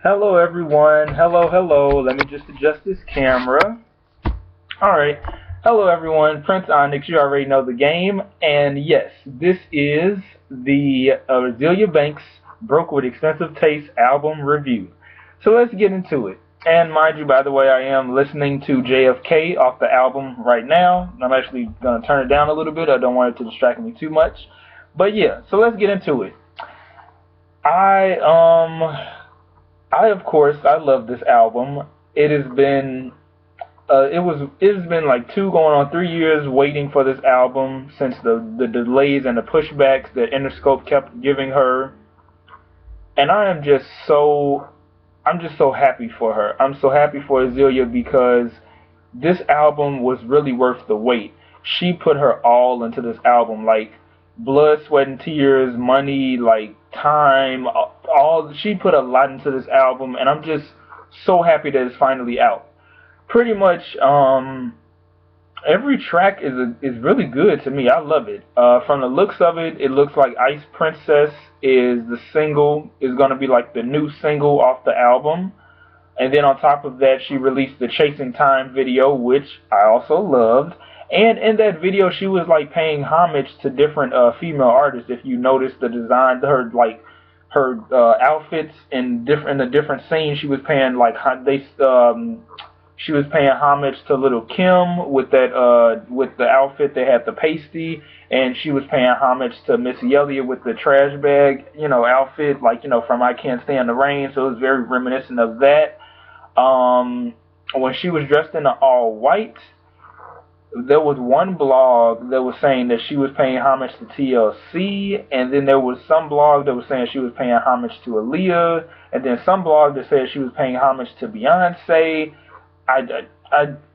Hello everyone. Hello. Let me just adjust this camera. Alright. Hello everyone. Prince Onyx, you already know the game. And yes, this is the Azealia Banks Broke with Expensive Taste album review. So let's get into it. And mind you, by the way, I am listening to JFK off the album right now. I'm actually going to turn it down a little bit. I don't want it to distract me too much. But yeah, so let's get into it. I of course I love this album. It has been it's been like 3 years waiting for this album since the delays and the pushbacks that Interscope kept giving her. And I'm just so happy for her. I'm so happy for Azealia because this album was really worth the wait. She put her all into this album, like blood, sweat, and tears, money, like time, all. She put a lot into this album, and I'm just so happy that it's finally out. Pretty much, every track is really good to me. I love it. From the looks of it, it looks like Ice Princess is gonna be like the new single off the album. And then on top of that, she released the Chasing Time video, which I also loved. And in that video, she was like paying homage to different female artists. If you notice the design, her outfits in the different scenes, she was paying she was paying homage to Little Kim with with the outfit that had the pasty, and she was paying homage to Missy Elliott with the trash bag, outfit, from I Can't Stand the Rain. So it was very reminiscent of that. When she was dressed in all white, there was one blog that was saying that she was paying homage to TLC, and then there was some blog that was saying she was paying homage to Aaliyah, and then some blog that said she was paying homage to Beyonce.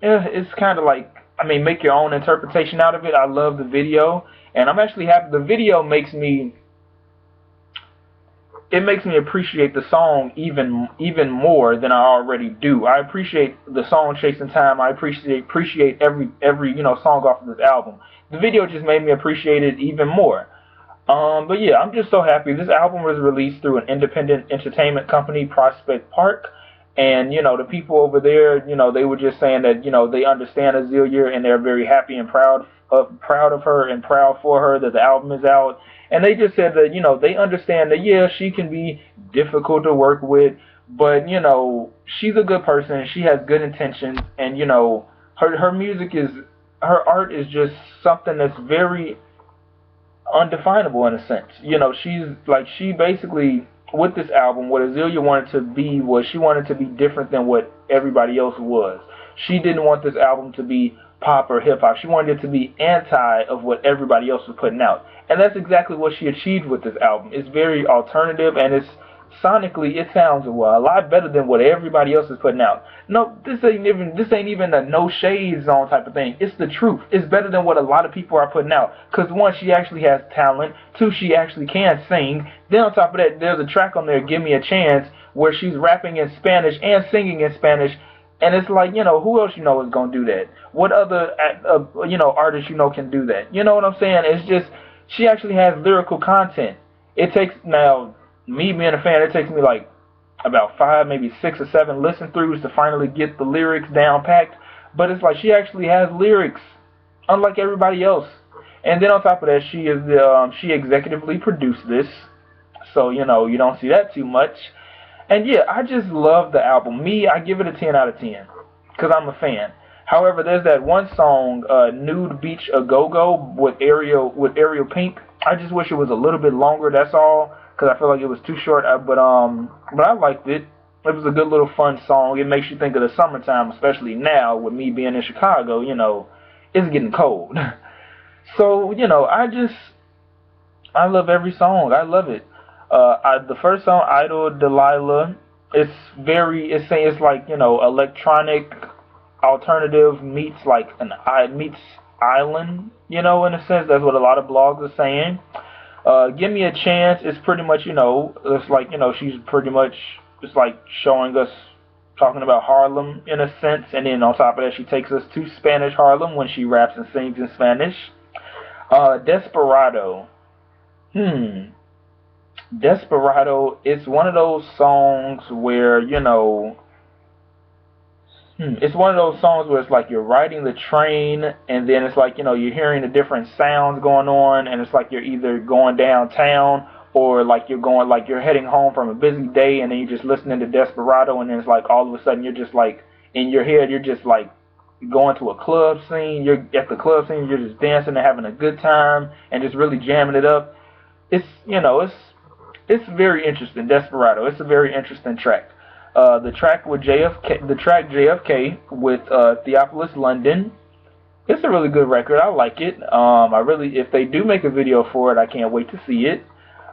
It's kind of like, make your own interpretation out of it. I love the video, and I'm actually happy. The video makes me appreciate the song even more than I already do. I appreciate the song Chasing Time. I appreciate every song off of this album. The video just made me appreciate it even more. But yeah, I'm just so happy. This album was released through an independent entertainment company, Prospect Park. And, the people over there, they were just saying that, they understand Azealia and they're very happy and proud of her and proud for her that the album is out. And they just said that, they understand that, yeah, she can be difficult to work with, but, she's a good person. She has good intentions. And, her music her art is just something that's very undefinable in a sense. She basically, with this album, what Azealia wanted to be was she wanted to be different than what everybody else was. She didn't want this album to be pop or hip hop. She wanted it to be anti of what everybody else was putting out. And that's exactly what she achieved with this album. It's very alternative, and it's sonically, it sounds a lot better than what everybody else is putting out. No, this ain't even a no shade zone type of thing. It's the truth. It's better than what a lot of people are putting out. Because one, she actually has talent. Two, she actually can sing. Then on top of that, there's a track on there, Give Me a Chance, where she's rapping in Spanish and singing in Spanish. And it's like, who else is going to do that? What other, artists can do that? You know what I'm saying? It's just, she actually has lyrical content. It takes, now, me being a fan, it takes me like about 5, maybe 6 or 7 listen throughs to finally get the lyrics down packed. But it's like she actually has lyrics, unlike everybody else. And then on top of that, she executively produced this, so you don't see that too much. And yeah, I just love the album. I give it a 10 out of 10 because I'm a fan. However, there's that one song, Nude Beach A Go Go with Ariel Pink. I just wish it was a little bit longer. That's all, because I feel like it was too short. But I liked it. It was a good little fun song. It makes you think of the summertime, especially now with me being in Chicago. It's getting cold. So I love every song. I love it. The first song, Idol Delilah, it's like electronic alternative meets island, in a sense. That's what a lot of blogs are saying. Give Me a Chance is pretty much, it's like, she's pretty much, it's like showing us, talking about Harlem in a sense, and then on top of that, she takes us to Spanish Harlem when she raps and sings in Spanish. Desperado. Desperado, it's one of those songs where, it's one of those songs where it's like you're riding the train, and then it's like, you're hearing the different sounds going on, and it's like you're either going downtown or like you're heading home from a busy day, and then you're just listening to Desperado, and then it's like all of a sudden you're just like, in your head, you're just like going to a club scene. You're at the club scene, you're just dancing and having a good time and just really jamming it up. It's very interesting. Desperado. It's a very interesting track. The track with JFK, the track JFK with Theophilus London. It's a really good record. I like it. If they do make a video for it, I can't wait to see it.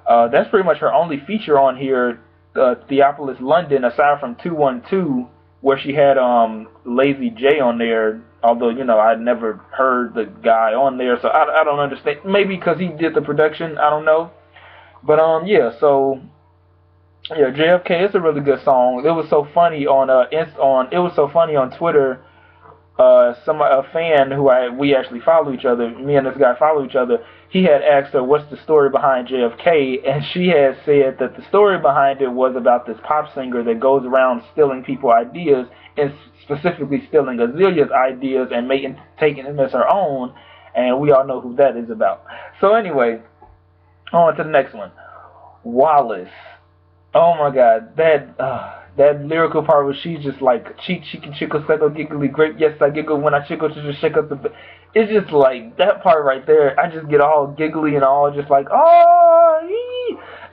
That's pretty much her only feature on here. Theophilus London, aside from 212, where she had Lazy J on there. Although I'd never heard the guy on there, so I don't understand. Maybe because he did the production. I don't know. But yeah, so yeah, JFK is a really good song. It was so funny on Twitter. A fan who we actually follow each other. Me and this guy follow each other. He had asked her what's the story behind JFK, and she had said that the story behind it was about this pop singer that goes around stealing people's ideas, and specifically stealing Azealia's ideas and taking them as her own. And we all know who that is about. So anyway. On to the next one. Wallace. Oh my God, that lyrical part where she's just like cheek, chickle, suckle, giggly, grape. Yes, I giggle when I chickle to just shake up the. It's just like that part right there. I just get all giggly and all just like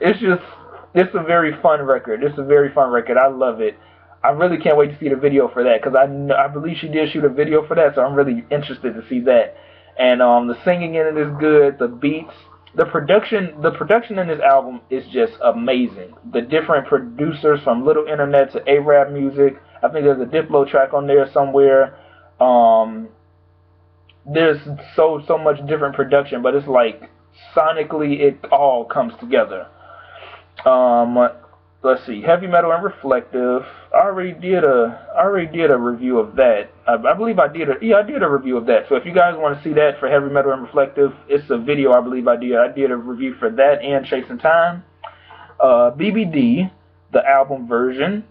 it's a very fun record. It's a very fun record. I love it. I really can't wait to see the video for that because I believe she did shoot a video for that, so I'm really interested to see that. And the singing in it is good. The beats. The production in this album is just amazing. The different producers from Little Internet to A-Rap Music. I think there's a Diplo track on there somewhere. There's so much different production, but it's like sonically it all comes together. Let's see, Heavy Metal and Reflective. I already did a review of that. I believe I did a review of that. So if you guys want to see that for Heavy Metal and Reflective, it's a video I believe I did. I did a review for that and Chasing Time. BBD, the album version.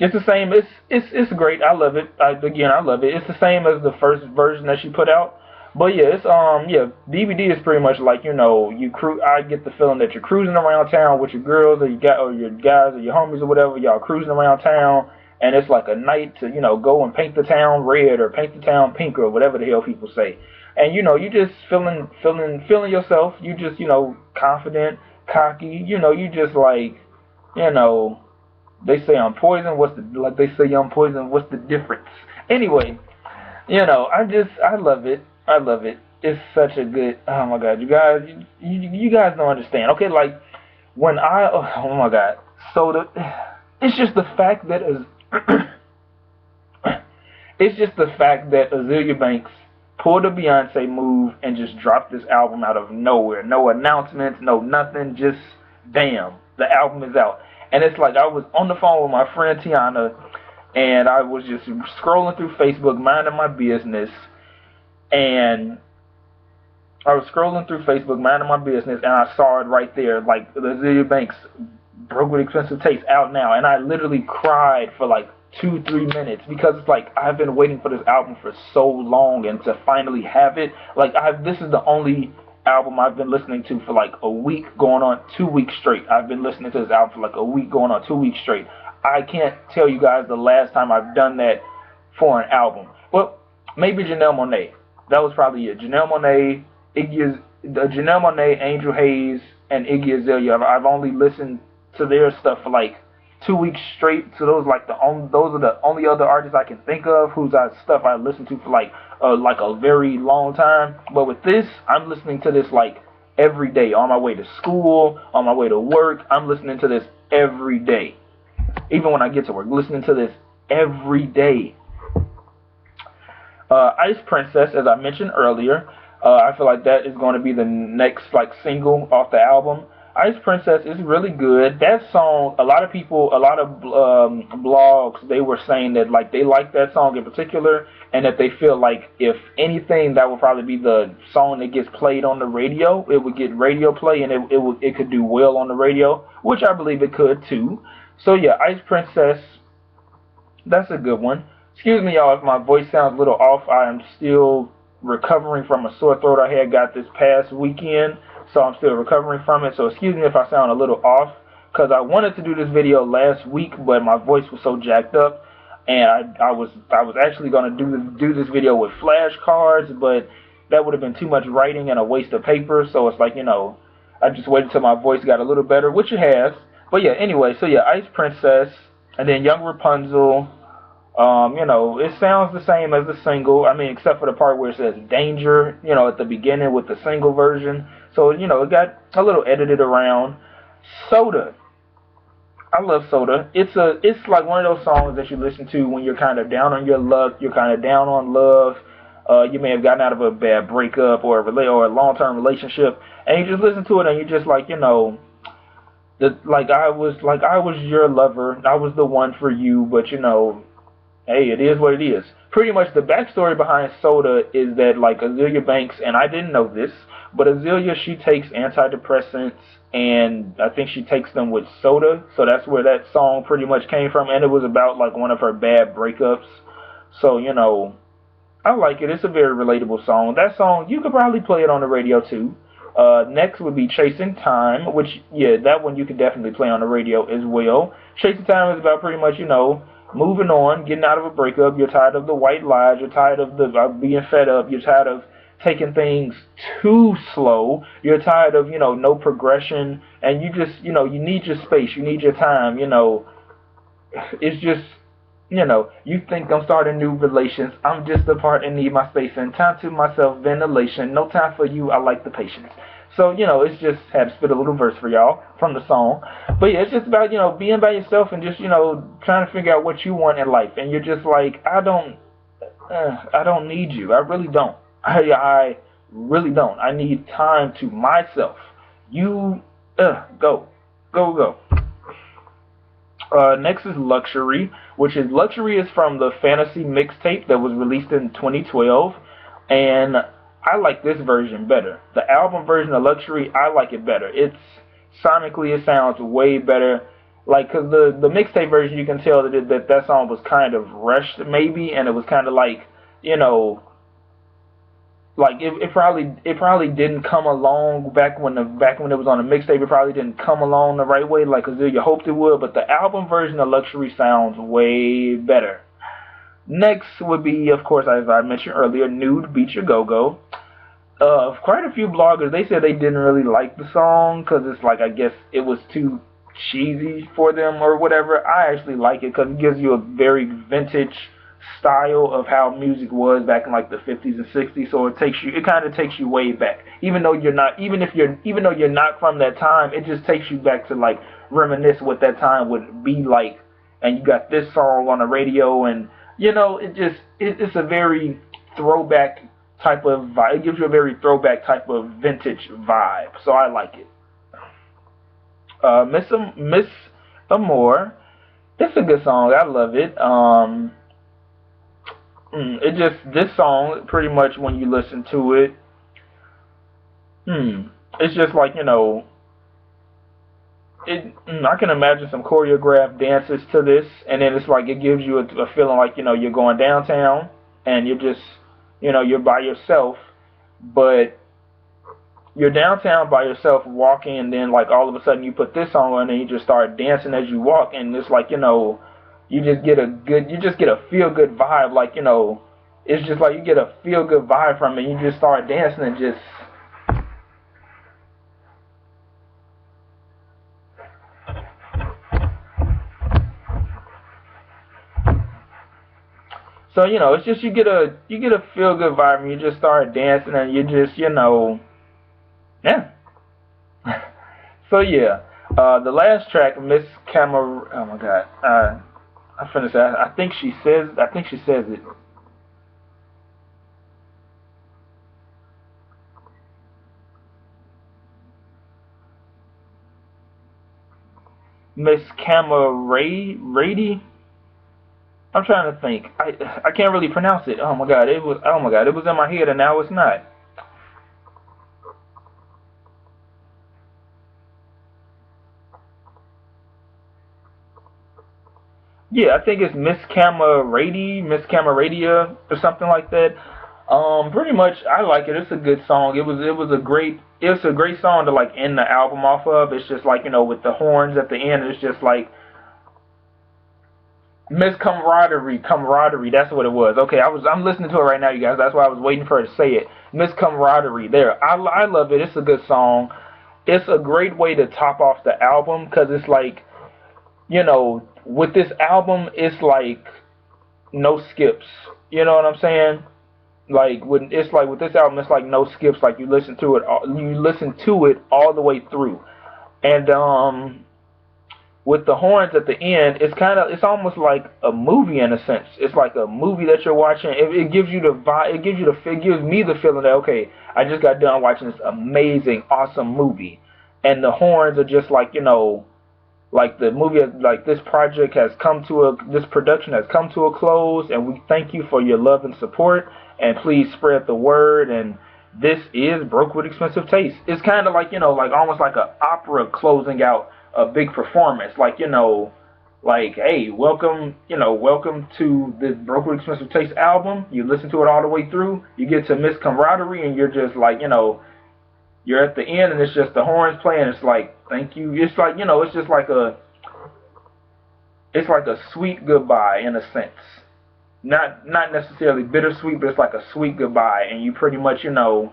It's the same. It's great. I love it. I love it. It's the same as the first version that she put out. But yeah, it's BBD is pretty much like I get the feeling that you're cruising around town with your girls or your guys or your homies or whatever. Y'all cruising around town, and it's like a night to go and paint the town red or paint the town pink or whatever the hell people say. And you just feeling yourself. You just confident, cocky. You just like they say I'm poison. What's the difference? Anyway, I love it. I love it. It's such a good. Oh my God, you guys don't understand. Okay, like when oh my God. So it's just the fact that Azealia Banks pulled a Beyonce move and just dropped this album out of nowhere. No announcements, no nothing. Just bam, the album is out. And it's like I was on the phone with my friend Tiana, and I was just scrolling through Facebook, minding my business. And I was scrolling through Facebook, minding my business, and I saw it right there, like the Azealia Banks Broke with Expensive Taste out now, and I literally cried for like 2-3 minutes because it's like I've been waiting for this album for so long, and to finally have it, like this is the only album I've been listening to for like a week, going on 2 weeks straight. I've been listening to this album for like a week, going on 2 weeks straight. I can't tell you guys the last time I've done that for an album. Well, maybe Janelle Monáe. That was probably it. Janelle Monáe, Angel Hayes, and Iggy Azalea. I've only listened to their stuff for like 2 weeks straight. So those are the only other artists I can think of whose stuff I listened to for like a very long time. But with this, I'm listening to this like every day. On my way to school, on my way to work, I'm listening to this every day. Even when I get to work, listening to this every day. Ice Princess, as I mentioned earlier, I feel like that is going to be the next like single off the album. Ice Princess is really good. That song, a lot of people, a lot of blogs, they were saying that like they like that song in particular, and that they feel like if anything, that would probably be the song that gets played on the radio. It would get radio play, and it could do well on the radio, which I believe it could too. So yeah, Ice Princess, that's a good one. Excuse me, y'all, if my voice sounds a little off. I am still recovering from a sore throat I had got this past weekend, so I'm still recovering from it. So excuse me if I sound a little off, because I wanted to do this video last week, but my voice was so jacked up, and I was actually going to do this video with flashcards, but that would have been too much writing and a waste of paper. So it's like, I just waited until my voice got a little better, which it has. But yeah, anyway, so yeah, Ice Princess, and then Young Rapunzel. It sounds the same as the single. I mean, except for the part where it says danger, at the beginning with the single version. So, it got a little edited around. Soda. I love Soda. It's like one of those songs that you listen to when you're kind of down on your luck, you're kind of down on love. You may have gotten out of a bad breakup or a long-term relationship, and you just listen to it and you're just like, I was your lover, I was the one for you, but hey, it is what it is. Pretty much the backstory behind Soda is that like Azealia Banks, and I didn't know this, but Azealia, she takes antidepressants, and I think she takes them with soda, so that's where that song pretty much came from, and it was about like one of her bad breakups. So, I like it. It's a very relatable song. That song, you could probably play it on the radio too. Next would be Chasing Time, which, yeah, that one you could definitely play on the radio as well. Chasing Time is about pretty much, moving on, getting out of a breakup. You're tired of the white lies. You're tired of being fed up. You're tired of taking things too slow. You're tired of, no progression. And you just, you need your space. You need your time. It's just, you think I'm starting new relations. I'm just apart and need my space and time to myself, ventilation. No time for you. I like the patience. So, it's just had to spit a little verse for y'all from the song. But yeah, it's just about, being by yourself and just, trying to figure out what you want in life. And you're just like, I don't need you. I really don't. I really don't. I need time to myself. You, go. Next is Luxury, Luxury is from the Fantasy mixtape that was released in 2012, and I like this version better. The album version of Luxury, I like it better. Sonically, it sounds way better. Like, cause the mixtape version, you can tell that song was kind of rushed, maybe, and it was kind of like, like it probably didn't come along back when it was on the mixtape. It probably didn't come along the right way, like Azealia hoped it would. But the album version of Luxury sounds way better. Next would be, of course, as I mentioned earlier, Nude Beat Your Go-Go. Quite a few bloggers, they said they didn't really like the song because it's like, I guess it was too cheesy for them or whatever. I actually like it because it gives you a very vintage style of how music was back in like the 50s and 60s. So it kind of takes you way back. Even though you're not from that time, it just takes you back to like reminisce what that time would be like. And you got this song on the radio, and it's a very throwback type of vibe. It gives you a very throwback type of vintage vibe. So I like it. Miss Amore. It's a good song. I love it. This song, pretty much when you listen to it, it's just like, I can imagine some choreographed dances to this, and then it's like it gives you a feeling like, you're going downtown, and you're just, you're by yourself, but you're downtown by yourself walking, and then like all of a sudden you put this song on and you just start dancing as you walk, and it's like, you just get a feel good vibe, like, it's just like you get a feel good vibe from it, you just start dancing and just, so, it's just you get a feel good vibe and you just start dancing and you just, yeah. So yeah, the last track, Miss Camera, oh my God, I finished that. I think she says it. Miss Camerady. I'm trying to think. I can't really pronounce it. Oh my god, it was in my head and now it's not. Yeah, I think it's Miss Camaradia or something like that. Pretty much, I like it. It's a good song. It's a great song to like end the album off of. It's just like with the horns at the end. It's just like Miss Camaraderie. That's what it was. Okay, I'm listening to it right now, you guys. That's why I was waiting for her to say it. Miss Camaraderie. There, I love it. It's a good song. It's a great way to top off the album because it's like with this album, it's like no skips. You know what I'm saying? Like when it's like with this album, it's like no skips. Like you listen to it all the way through. And with the horns at the end, it's almost like a movie in a sense. It's like a movie that you're watching. It gives you the vibe. It gives me the feeling that okay, I just got done watching this amazing, awesome movie, and the horns are just like like the movie, like this production has come to a close, and we thank you for your love and support, and please spread the word. And this is Broke with Expensive Taste. It's kind of like like almost like an opera closing out a big performance, like like hey, welcome to the Broke with Expensive Taste album. You listen to it all the way through, you get to Miss Camaraderie, and you're just like you're at the end and it's just the horns playing. It's like thank you. It's like it's just like a sweet goodbye in a sense. Not necessarily bittersweet, but it's like a sweet goodbye. And you pretty much you listen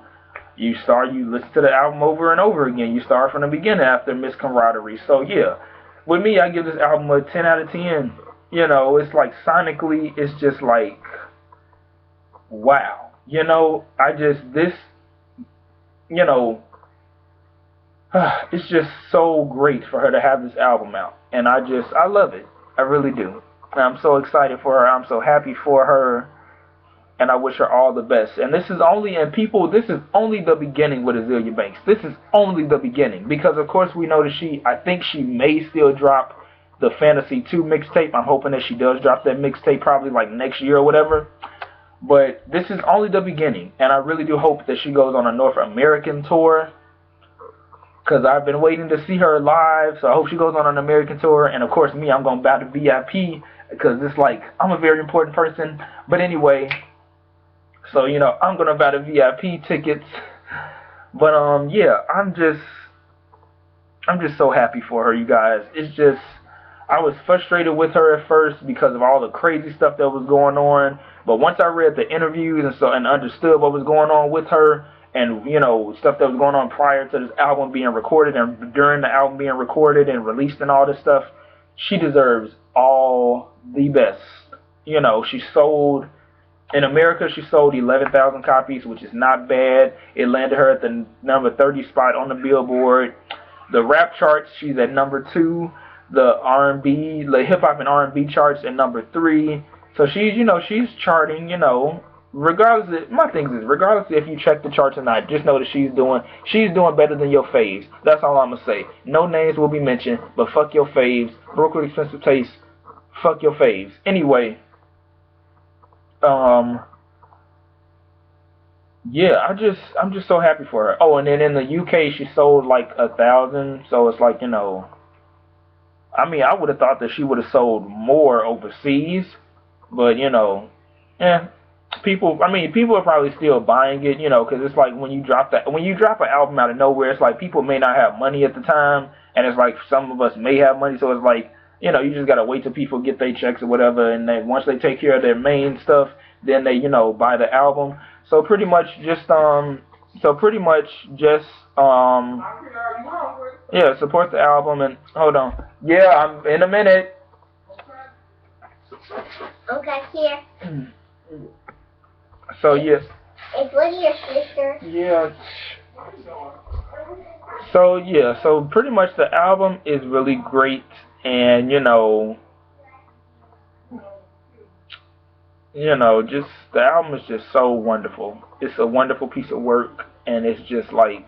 to the album over and over again. You start from the beginning after Miss Camaraderie. So yeah, with me I give this album a 10 out of 10. It's like sonically it's just like wow. I just this you know, it's just so great for her to have this album out, and I love it. I really do. And I'm so excited for her. I'm so happy for her, and I wish her all the best. And this is only the beginning with Azealia Banks. This is only the beginning because, of course, we know that I think she may still drop the Fantasy 2 mixtape. I'm hoping that she does drop that mixtape probably like next year or whatever. But this is only the beginning, and I really do hope that she goes on a North American tour because I've been waiting to see her live, so I hope she goes on an American tour. And of course, me, I'm going to buy the VIP because it's like I'm a very important person. But anyway, so I'm going to buy the VIP tickets. But yeah, I'm just so happy for her, you guys. It's just I was frustrated with her at first because of all the crazy stuff that was going on. But once I read the interviews and understood what was going on with her, and stuff that was going on prior to this album being recorded and during the album being recorded and released and all this stuff, she deserves all the best. She sold in America. She sold 11,000 copies, which is not bad. It landed her at the number 30 spot on the Billboard. The rap charts, she's at number 2. The R&B, the hip hop and R&B charts at number 3. So she's charting. Regardless, my thing is, regardless if you check the charts or not, just know that she's doing better than your faves. That's all I'm gonna say. No names will be mentioned, but fuck your faves. Broke with Expensive Taste, fuck your faves. Anyway, yeah, I'm just so happy for her. Oh, and then in the UK, she sold like 1,000. So it's like I mean, I would have thought that she would have sold more overseas, but people are probably still buying it, because it's like when you drop an album out of nowhere, it's like people may not have money at the time, and it's like some of us may have money, so it's like you just gotta wait till people get their checks or whatever, and then once they take care of their main stuff, then they buy the album. So pretty much just yeah, support the album. And hold on, yeah, I'm in a minute. Okay, here. So yes. It's with your sister. Yeah. So yeah, so pretty much the album is really great, and just the album is just so wonderful. It's a wonderful piece of work, and it's just like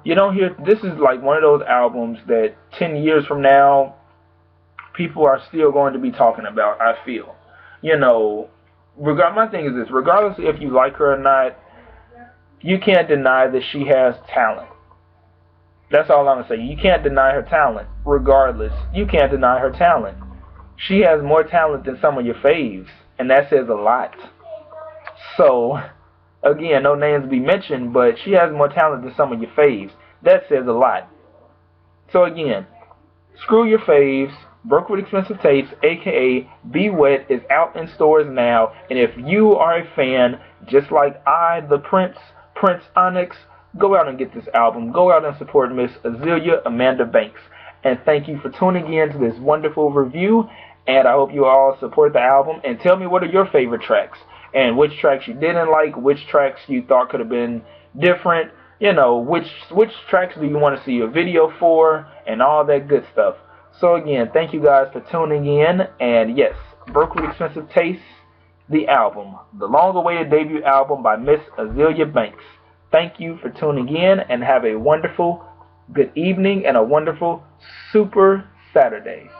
You don't hear, this is like one of those albums that 10 years from now, people are still going to be talking about, I feel. You know, my thing is this, regardless if you like her or not, you can't deny that she has talent. That's all I'm going to say. You can't deny her talent. Regardless, you can't deny her talent. She has more talent than some of your faves, and that says a lot. So, again, no names to be mentioned, but she has more talent than some of your faves. That says a lot. So again, screw your faves. Broke with Expensive Tapes, aka BWET, is out in stores now. And if you are a fan, just like I, the Prince Onyx, go out and get this album. Go out and support Miss Azealia Amanda Banks. And thank you for tuning in to this wonderful review. And I hope you all support the album. And tell me, what are your favorite tracks? And which tracks you didn't like, which tracks you thought could have been different. You know, which tracks do you want to see a video for, and all that good stuff. So again, thank you guys for tuning in. And yes, Broke with Expensive Taste, the album. The long-awaited debut album by Miss Azealia Banks. Thank you for tuning in, and have a wonderful good evening and a wonderful Super Saturday.